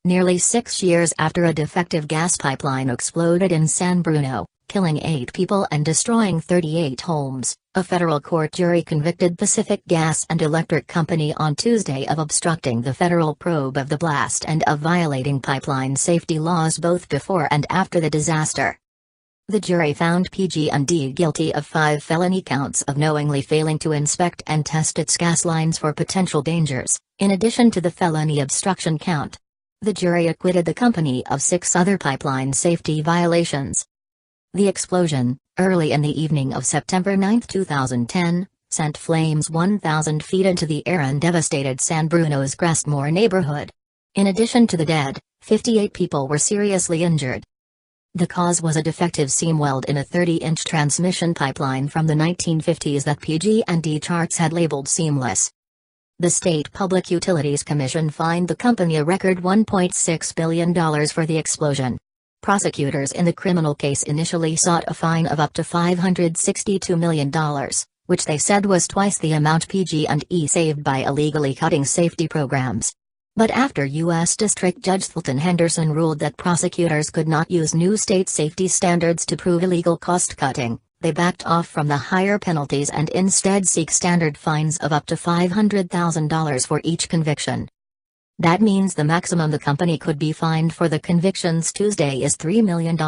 nearly 6 years after a defective gas pipeline exploded in San Bruno, killing 8 people and destroying 38 homes. A federal court jury convicted Pacific Gas and Electric Company on Tuesday of obstructing the federal probe of the blast and of violating pipeline safety laws both before and after the disaster. The jury found PG&E guilty of 5 felony counts of knowingly failing to inspect and test its gas lines for potential dangers, in addition to the felony obstruction count. The jury acquitted the company of 6 other pipeline safety violations. The explosion, early in the evening of September 9, 2010, sent flames 1,000 feet into the air and devastated San Bruno's Crestmore neighborhood. In addition to the dead, 58 people were seriously injured. The cause was a defective seam weld in a 30-inch transmission pipeline from the 1950s that PG&E charts had labeled seamless. The State Public Utilities Commission fined the company a record $1.6 billion for the explosion. Prosecutors in the criminal case initially sought a fine of up to $562 million, which they said was twice the amount PG&E saved by illegally cutting safety programs. But after U.S. District Judge Fulton Henderson ruled that prosecutors could not use new state safety standards to prove illegal cost-cutting, they backed off from the higher penalties and instead seek standard fines of up to $500,000 for each conviction. That means the maximum the company could be fined for the convictions Tuesday is $3 million.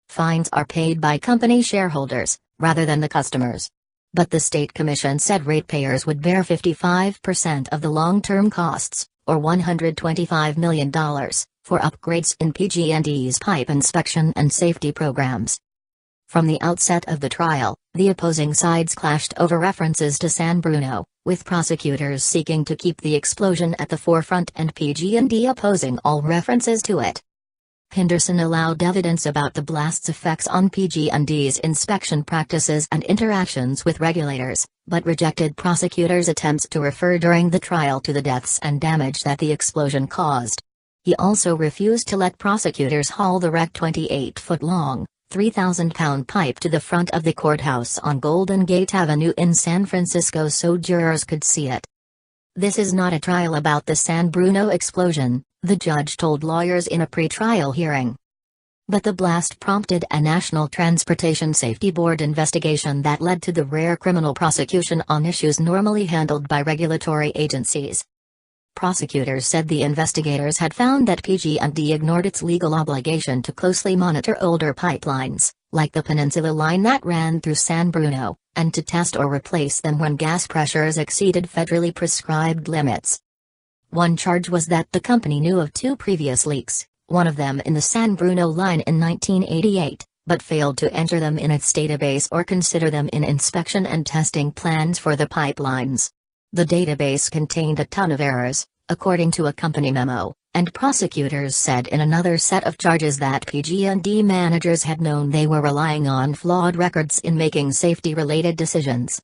Fines are paid by company shareholders, rather than the customers. But the state commission said ratepayers would bear 55% of the long-term costs, or $125 million, for upgrades in PG&E's pipe inspection and safety programs. From the outset of the trial, the opposing sides clashed over references to San Bruno, with prosecutors seeking to keep the explosion at the forefront and PG&E opposing all references to it. Henderson allowed evidence about the blast's effects on PG&E's inspection practices and interactions with regulators, but rejected prosecutors' attempts to refer during the trial to the deaths and damage that the explosion caused. He also refused to let prosecutors haul the wrecked 28-foot-long, 3,000-pound pipe to the front of the courthouse on Golden Gate Avenue in San Francisco so jurors could see it. "This is not a trial about the San Bruno explosion," the judge told lawyers in a pre-trial hearing. But the blast prompted a National Transportation Safety Board investigation that led to the rare criminal prosecution on issues normally handled by regulatory agencies. Prosecutors said the investigators had found that PG&E ignored its legal obligation to closely monitor older pipelines, like the Peninsula Line that ran through San Bruno, and to test or replace them when gas pressures exceeded federally prescribed limits. One charge was that the company knew of 2 previous leaks, one of them in the San Bruno line in 1988, but failed to enter them in its database or consider them in inspection and testing plans for the pipelines. The database contained a ton of errors, according to a company memo, and prosecutors said in another set of charges that PG&E managers had known they were relying on flawed records in making safety-related decisions.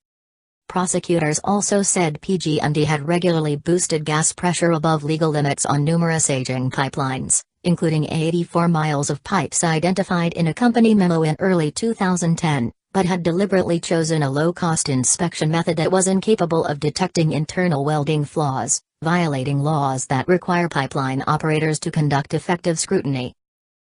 Prosecutors also said PG&E had regularly boosted gas pressure above legal limits on numerous aging pipelines, including 84 miles of pipes identified in a company memo in early 2010. But had deliberately chosen a low-cost inspection method that was incapable of detecting internal welding flaws, violating laws that require pipeline operators to conduct effective scrutiny.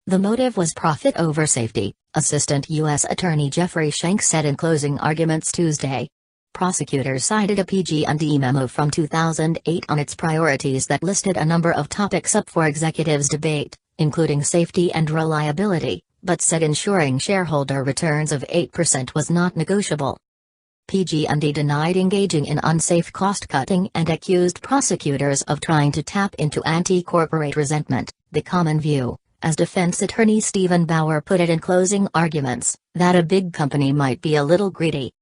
The motive was profit over safety, Assistant U.S. Attorney Jeffrey Schenck said in closing arguments Tuesday. Prosecutors cited a PG&E memo from 2008 on its priorities that listed a number of topics up for executives' debate, including safety and reliability, but said ensuring shareholder returns of 8% was not negotiable. PG&E denied engaging in unsafe cost-cutting and accused prosecutors of trying to tap into anti-corporate resentment, the common view, as defense attorney Stephen Bauer put it in closing arguments, that a big company might be a little greedy.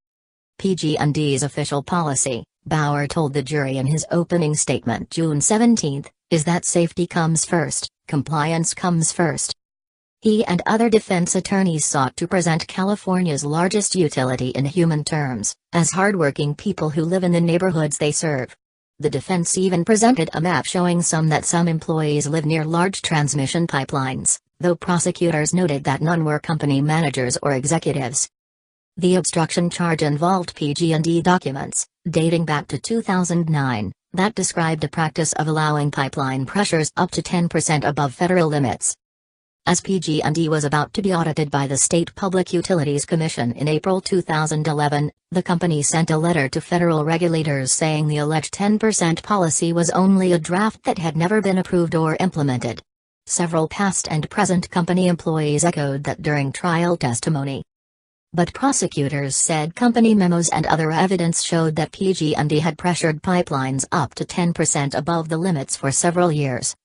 PG&E's official policy, Bauer told the jury in his opening statement June 17, is that safety comes first, compliance comes first. He and other defense attorneys sought to present California's largest utility in human terms, as hardworking people who live in the neighborhoods they serve. The defense even presented a map showing that some employees live near large transmission pipelines, though prosecutors noted that none were company managers or executives. The obstruction charge involved PG&E documents, dating back to 2009, that described a practice of allowing pipeline pressures up to 10% above federal limits. As PG&E was about to be audited by the State Public Utilities Commission in April 2011, the company sent a letter to federal regulators saying the alleged 10% policy was only a draft that had never been approved or implemented. Several past and present company employees echoed that during trial testimony. But prosecutors said company memos and other evidence showed that PG&E had pressured pipelines up to 10% above the limits for several years,